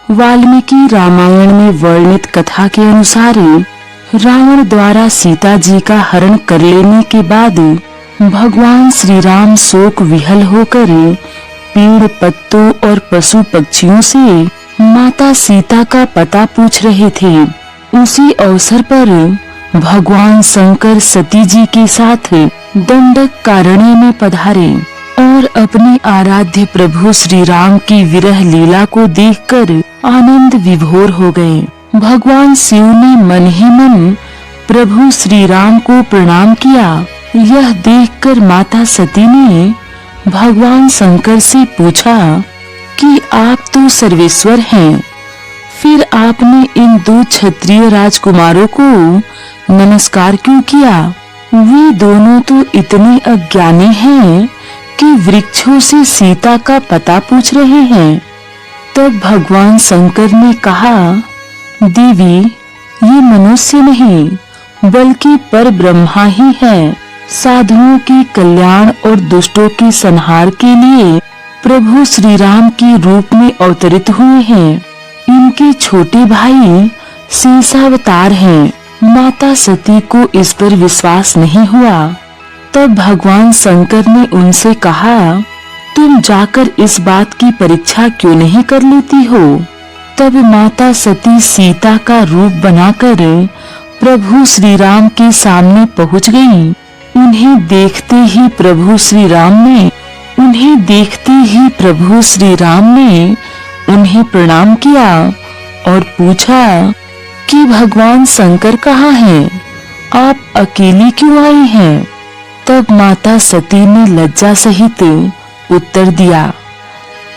वाल्मीकि रामायण में वर्णित कथा के अनुसार रावण द्वारा सीता जी का हरण कर लेने के बाद भगवान श्री राम शोक विहल होकर पेड़ पत्तों और पशु पक्षियों से माता सीता का पता पूछ रहे थे। उसी अवसर पर भगवान शंकर सती जी के साथ दंडक कारण्य में पधारे और अपने आराध्य प्रभु श्री राम की विरह लीला को देखकर आनंद विभोर हो गए। भगवान शिव ने मन ही मन प्रभु श्री राम को प्रणाम किया। यह देखकर माता सती ने भगवान शंकर से पूछा कि आप तो सर्वेश्वर हैं, फिर आपने इन दो क्षत्रिय राजकुमारों को नमस्कार क्यों किया? वे दोनों तो इतने अज्ञानी हैं कि वृक्षों से सीता का पता पूछ रहे हैं। तब भगवान शंकर ने कहा, देवी, ये मनुष्य नहीं बल्कि पर ब्रह्मा ही है। साधुओं के कल्याण और दुष्टों के संहार के लिए प्रभु श्री राम के रूप में अवतरित हुए हैं। इनके छोटे भाई शेषावतार हैं। माता सती को इस पर विश्वास नहीं हुआ। तब भगवान शंकर ने उनसे कहा, तुम जाकर इस बात की परीक्षा क्यों नहीं कर लेती हो? तब माता सती सीता का रूप बनाकर प्रभु श्री राम के सामने पहुंच गईं। उन्हें देखते ही प्रभु श्री राम ने उन्हें प्रणाम किया और पूछा कि भगवान शंकर कहाँ हैं? आप अकेली क्यों आई हैं? तब माता सती ने लज्जा सहित उत्तर दिया,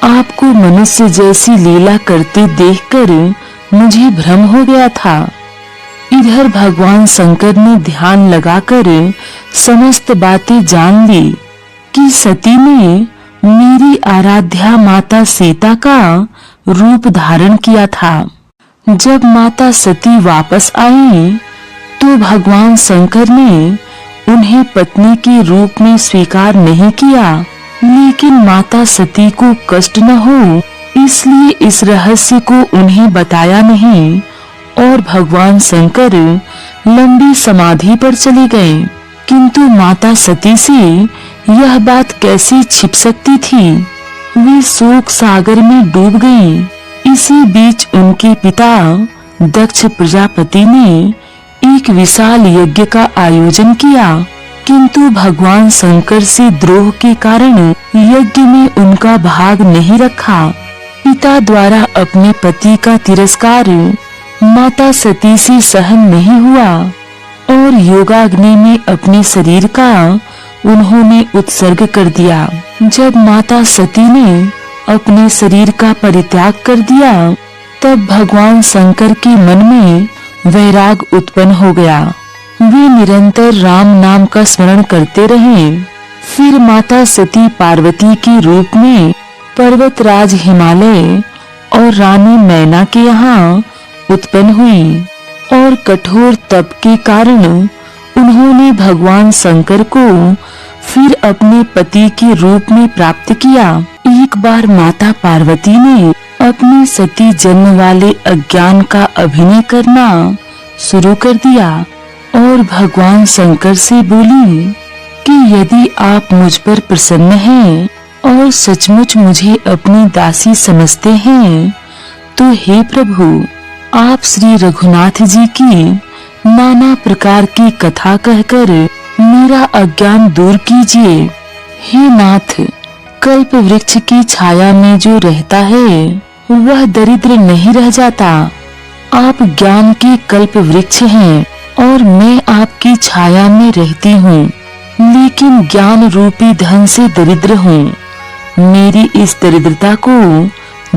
आपको मनुष्य जैसी लीला करते देखकर मुझे भ्रम हो गया था। इधर भगवान शंकर ने ध्यान लगाकर समस्त बातें जान ली कि सती ने मेरी आराध्या माता सीता का रूप धारण किया था। जब माता सती वापस आई तो भगवान शंकर ने उन्हें पत्नी के रूप में स्वीकार नहीं किया, लेकिन माता सती को कष्ट न हो इसलिए इस रहस्य को उन्हें बताया नहीं और भगवान शंकर लंबी समाधि पर चले गए। किंतु माता सती से यह बात कैसे छिप सकती थी? वे शोक सागर में डूब गईं। इसी बीच उनके पिता दक्ष प्रजापति ने एक विशाल यज्ञ का आयोजन किया, किंतु भगवान शंकर से द्रोह के कारण यज्ञ में उनका भाग नहीं रखा। पिता द्वारा अपने पति का तिरस्कार माता सती से सहन नहीं हुआ और योगाग्नि में अपने शरीर का उन्होंने उत्सर्ग कर दिया। जब माता सती ने अपने शरीर का परित्याग कर दिया तब भगवान शंकर के मन में वैराग उत्पन्न हो गया। वे निरंतर राम नाम का स्मरण करते रहे। फिर माता सती पार्वती के रूप में पर्वतराज हिमालय और रानी मैना के यहाँ उत्पन्न हुई और कठोर तप के कारण उन्होंने भगवान शंकर को फिर अपने पति के रूप में प्राप्त किया। एक बार माता पार्वती ने अपने सती जन्म वाले अज्ञान का अभिनय करना शुरू कर दिया और भगवान शंकर से बोली कि यदि आप मुझ पर प्रसन्न हैं और सचमुच मुझे अपनी दासी समझते हैं तो हे प्रभु, आप श्री रघुनाथ जी की नाना प्रकार की कथा कहकर मेरा अज्ञान दूर कीजिए। हे नाथ, कल्प वृक्ष की छाया में जो रहता है वह दरिद्र नहीं रह जाता। आप ज्ञान के कल्प वृक्ष हैं और मैं आपकी छाया में रहती हूँ, लेकिन ज्ञान रूपी धन से दरिद्र हूँ। मेरी इस दरिद्रता को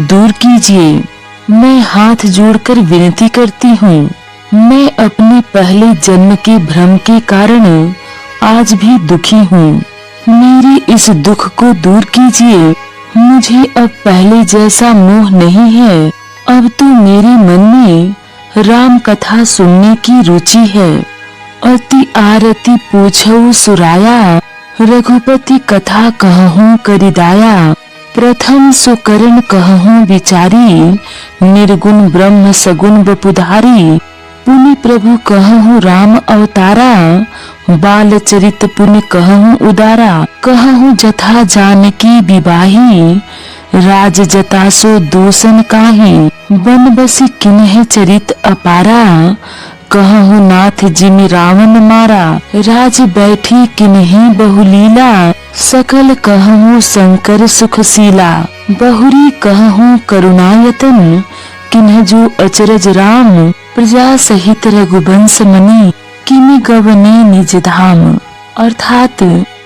दूर कीजिए। मैं हाथ जोड़कर विनती करती हूँ। मैं अपने पहले जन्म के भ्रम के कारण आज भी दुखी हूँ। मेरी इस दुख को दूर कीजिए। मुझे अब पहले जैसा मोह नहीं है। अब तो मेरे मन में राम कथा सुनने की रुचि है। अति आरती पूछऊ सुराया, रघुपति कथा कहूँ करिदाया। प्रथम सुकरण कहूँ विचारी, निर्गुण ब्रह्म सगुण बपुधारी। पुनि प्रभु कहूँ राम अवतारा, बाल चरित पुण्य कहूँ उदारा। कहूँ जथा जानकी विवाही, राज जता सो दूषण काहि। बन बसी किन्ह चरित अपारा, कहूँ नाथ जिमि रावण मारा। राज बैठी किन्हीं बहुलीला, सकल कहूँ शंकर सुखशीला। बहुरी कहूँ करुणायतन, किन्ह जो अचरज राम। प्रजा सहित रघुवंश मणि, किमि गवने निज धाम। अर्थात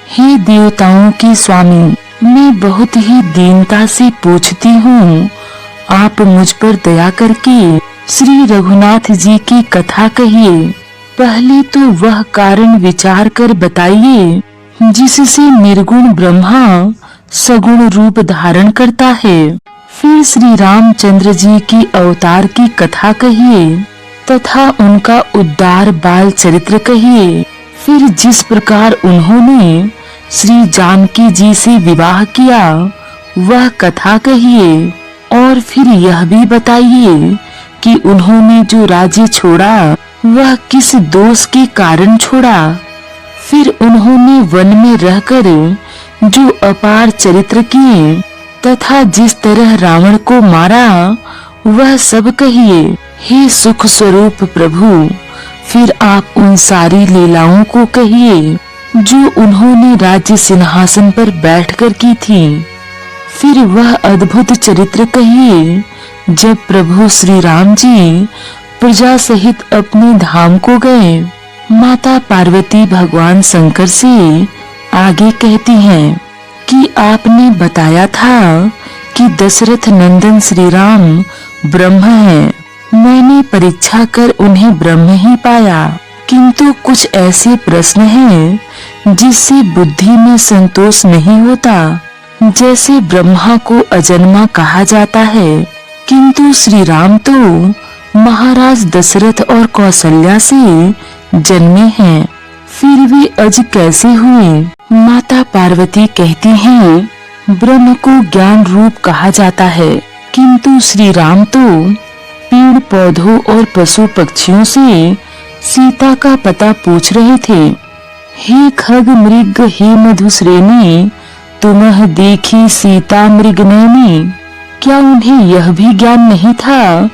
हे देवताओं की स्वामी, मैं बहुत ही दीनता से पूछती हूँ, आप मुझ पर दया करके श्री रघुनाथ जी की कथा कहिए। पहले तो वह कारण विचार कर बताइए जिससे निर्गुण ब्रह्मा सगुण रूप धारण करता है। फिर श्री रामचंद्र जी की अवतार की कथा कहिए तथा उनका उद्धार बाल चरित्र कहिए। फिर जिस प्रकार उन्होंने श्री जानकी जी से विवाह किया वह कथा कहिए, और फिर यह भी बताइए कि उन्होंने जो राज्य छोड़ा वह किस दोष के कारण छोड़ा। फिर उन्होंने वन में रहकर जो अपार चरित्र किए तथा जिस तरह रावण को मारा वह सब कहिए। हे सुख स्वरूप प्रभु, फिर आप उन सारी लीलाओं को कहिए जो उन्होंने राज्य सिंहासन पर बैठकर की थी। फिर वह अद्भुत चरित्र कहिए जब प्रभु श्री राम जी प्रजा सहित अपने धाम को गए। माता पार्वती भगवान शंकर से आगे कहती हैं कि आपने बताया था कि दशरथ नंदन श्री राम ब्रह्म हैं। मैंने परीक्षा कर उन्हें ब्रह्म ही पाया, किंतु कुछ ऐसे प्रश्न हैं जिससे बुद्धि में संतोष नहीं होता। जैसे ब्रह्मा को अजन्मा कहा जाता है, किंतु श्री राम तो महाराज दशरथ और कौशल्या से जन्मे हैं, फिर वे अज कैसे हुए? माता पार्वती कहती हैं, ब्रह्म को ज्ञान रूप कहा जाता है, किंतु श्री राम तो पेड़ पौधों और पशु पक्षियों से सीता का पता पूछ रहे थे। हे खग मृग हे मधुश्रेणी, तुम्ह देखी सीता मृग नैनी। क्या उन्हें यह भी ज्ञान नहीं था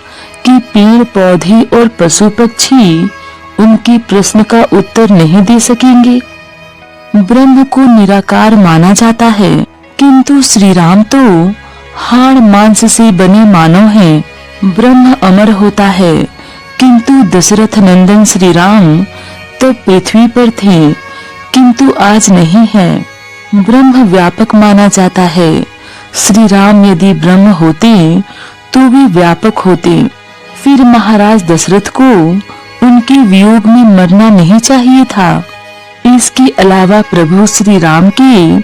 कि पेड़ पौधे और पशु पक्षी उनके प्रश्न का उत्तर नहीं दे सकेंगे? ब्रह्म को निराकार माना जाता है, किंतु श्री राम तो हाड़ मांस से बने मानव हैं। ब्रह्म अमर होता है, किंतु दशरथ नंदन श्री राम तो पृथ्वी पर थे, किंतु आज नहीं है। ब्रह्म व्यापक माना जाता है। श्री राम यदि ब्रह्म होते तो वे व्यापक होते। फिर महाराज दशरथ को उनके वियोग में मरना नहीं चाहिए था। इसके अलावा प्रभु श्री राम के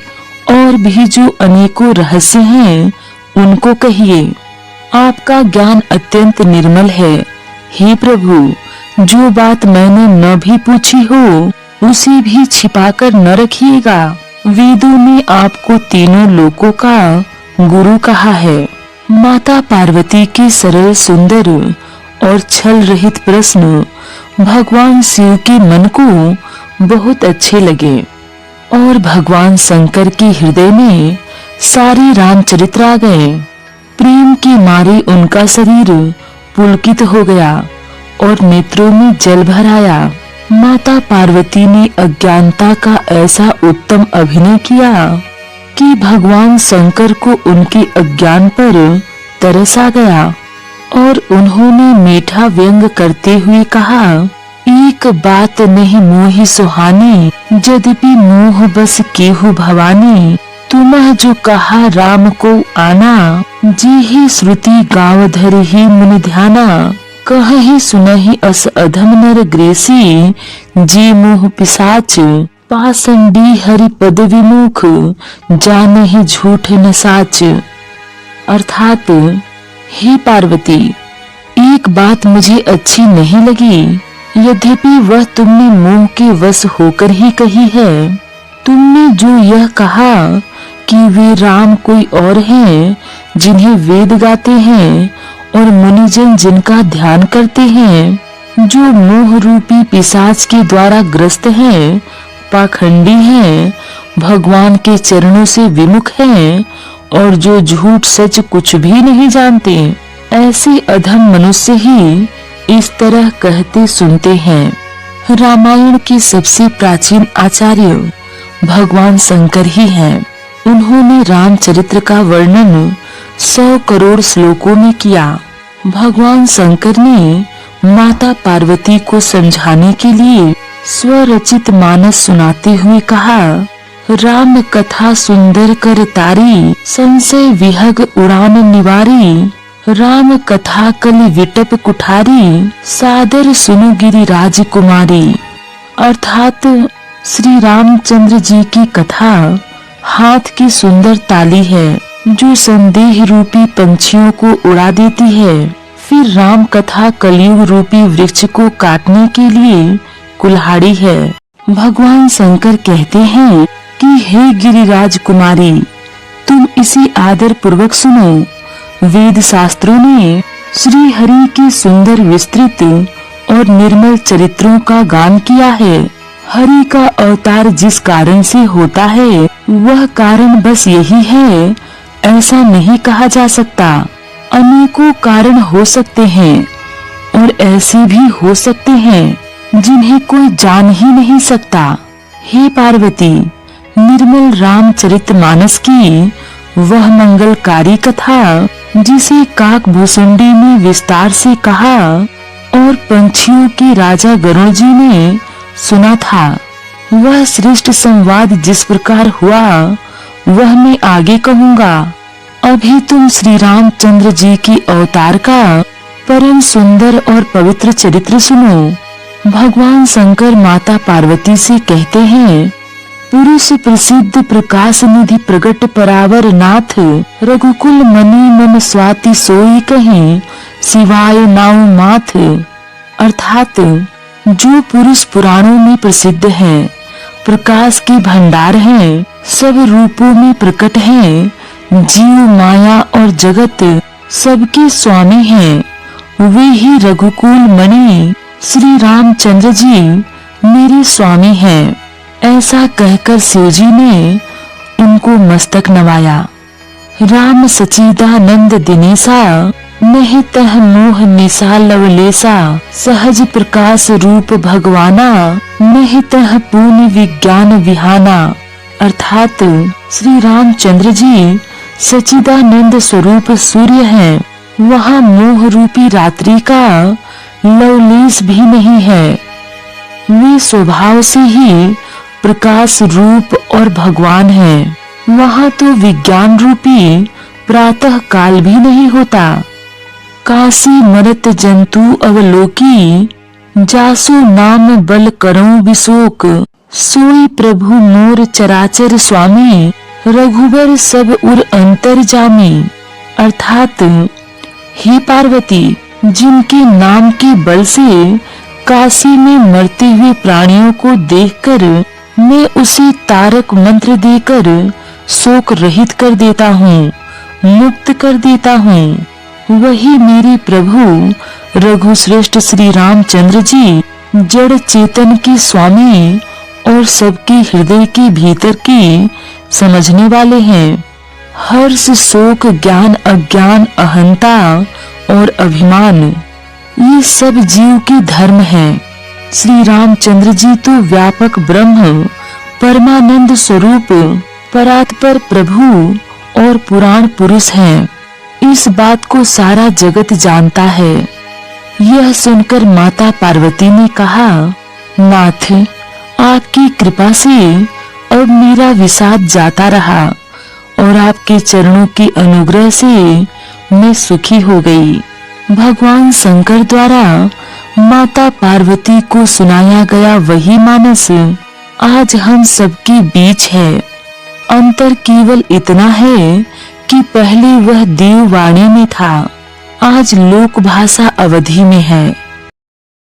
और भी जो अनेकों रहस्य हैं उनको कहिए। आपका ज्ञान अत्यंत निर्मल है। हे प्रभु, जो बात मैंने न भी पूछी हो उसे भी छिपाकर न रखिएगा। वेदों में आपको तीनों लोकों का गुरु कहा है। माता पार्वती के सरल सुंदर और छल रहित प्रश्न भगवान शिव के मन को बहुत अच्छे लगे और भगवान शंकर के हृदय में सारे रामचरित्र आ गए। प्रेम के मारे उनका शरीर पुलकित हो गया और नेत्रों में जल भर आया। माता पार्वती ने अज्ञानता का ऐसा उत्तम अभिनय किया कि भगवान शंकर को उनके अज्ञान पर तरस आ गया और उन्होंने मीठा व्यंग करते हुए कहा, एक बात नहीं मोहि सुहानी, यद्यपि मोह बस केहू भवानी। तुम्ह जो कहा राम को आना, जी ही श्रुति गाँव धरि ही मुनि ध्याना। कहि सुनहि अस अधम नर ग्रेसी, जी मोह पिशाच पाषंडी हरि पद विमुख, जानहि झूठ न साच। अर्थात, हे पार्वती, एक बात मुझे अच्छी नहीं लगी, यद्यपि वह तुमने मोह के वश होकर ही कही है। तुमने जो यह कहा कि वे राम कोई और हैं जिन्हें वेद गाते हैं और मुनिजन जिनका ध्यान करते हैं, जो मोह रूपी पिशाच के द्वारा ग्रस्त हैं, पाखंडी हैं, भगवान के चरणों से विमुख हैं और जो झूठ सच कुछ भी नहीं जानते, ऐसे अधम मनुष्य ही इस तरह कहते सुनते हैं। रामायण के सबसे प्राचीन आचार्य भगवान शंकर ही हैं। उन्होंने रामचरित्र का वर्णन 100 करोड़ श्लोकों में किया। भगवान शंकर ने माता पार्वती को समझाने के लिए स्वरचित मानस सुनाते हुए कहा, राम कथा सुंदर कर तारी, संशय विहग उड़ान निवारी, राम कथा कल विटप कुठारी, सादर सुनो गिरिराज कुमारी। अर्थात श्री रामचंद्र जी की कथा हाथ की सुंदर ताली है जो संदेह रूपी पंछियों को उड़ा देती है। फिर राम कथा कलयुग रूपी वृक्ष को काटने के लिए कुल्हाड़ी है। भगवान शंकर कहते हैं कि हे गिरिराज कुमारी, तुम इसी आदर पूर्वक सुनो। वेद शास्त्रों ने श्री हरि के सुंदर विस्तृत और निर्मल चरित्रों का गान किया है। हरि का अवतार जिस कारण से होता है वह कारण बस यही है, ऐसा नहीं कहा जा सकता। अनेकों कारण हो सकते हैं और ऐसे भी हो सकते हैं जिन्हें कोई जान ही नहीं सकता। हे पार्वती, निर्मल रामचरितमानस की वह मंगलकारी कथा जिसे काकभूषुंडी ने विस्तार से कहा और पंछियों के राजा गरुड़ जी ने सुना था, वह श्रेष्ठ संवाद जिस प्रकार हुआ वह मैं आगे कहूँगा। अभी तुम श्री रामचंद्र जी की अवतार का परम सुंदर और पवित्र चरित्र सुनो। भगवान शंकर माता पार्वती से कहते हैं, पुरुष प्रसिद्ध प्रकाश निधि प्रगट परावर नाथ, रघुकुल मणि मम स्वाति सोई कहीं, शिवाय नाउ माथ। अर्थात जो पुरुष पुराणों में प्रसिद्ध हैं, प्रकाश के भंडार हैं, सब रूपों में प्रकट हैं, जीव माया और जगत सबके स्वामी हैं, वे ही रघुकुल मणि श्री रामचंद्र जी मेरे स्वामी हैं। ऐसा कहकर शिव जी ने उनको मस्तक नवाया। राम सचिदानंद दिनेसा, नहीं तह मोह निशा लवलेसा, सहज प्रकाश रूप भगवाना, नहीं तह पूर्ण विज्ञान विहाना। अर्थात श्री रामचंद्र जी सचिदानंद स्वरूप सूर्य हैं, वहाँ मोह रूपी रात्रि का लवलेश भी नहीं है। वे स्वभाव से ही प्रकाश रूप और भगवान हैं। वहाँ तो विज्ञान रूपी प्रातः काल भी नहीं होता। काशी मरत जंतु अवलोकी, जासु नाम बल करऊं विशोक, सोई प्रभु मोर चराचर स्वामी, रघुबर सब उर अंतर जामी। अर्थात हे पार्वती, जिनके नाम के बल से काशी में मरते हुए प्राणियों को देखकर मैं उसे तारक मंत्र देकर शोक रहित कर देता हूँ, मुक्त कर देता हूँ, वही मेरे प्रभु रघुश्रेष्ठ श्री रामचंद्र जी जड़ चेतन के स्वामी और सबके हृदय के भीतर की समझने वाले हैं। हर्ष शोक ज्ञान अज्ञान अहंता और अभिमान ये सब जीव के धर्म हैं। श्री रामचंद्र जी तो व्यापक ब्रह्म परमानंद स्वरूप परात्पर प्रभु और पुराण पुरुष हैं। इस बात को सारा जगत जानता है। यह सुनकर माता पार्वती ने कहा, नाथ, आपकी कृपा से अब मेरा विषाद जाता रहा और आपके चरणों के अनुग्रह से मैं सुखी हो गई। भगवान शंकर द्वारा माता पार्वती को सुनाया गया वही मानस आज हम सबके बीच है। अंतर केवल इतना है कि पहले वह देववाणी में था, आज लोक भाषा अवधि में है।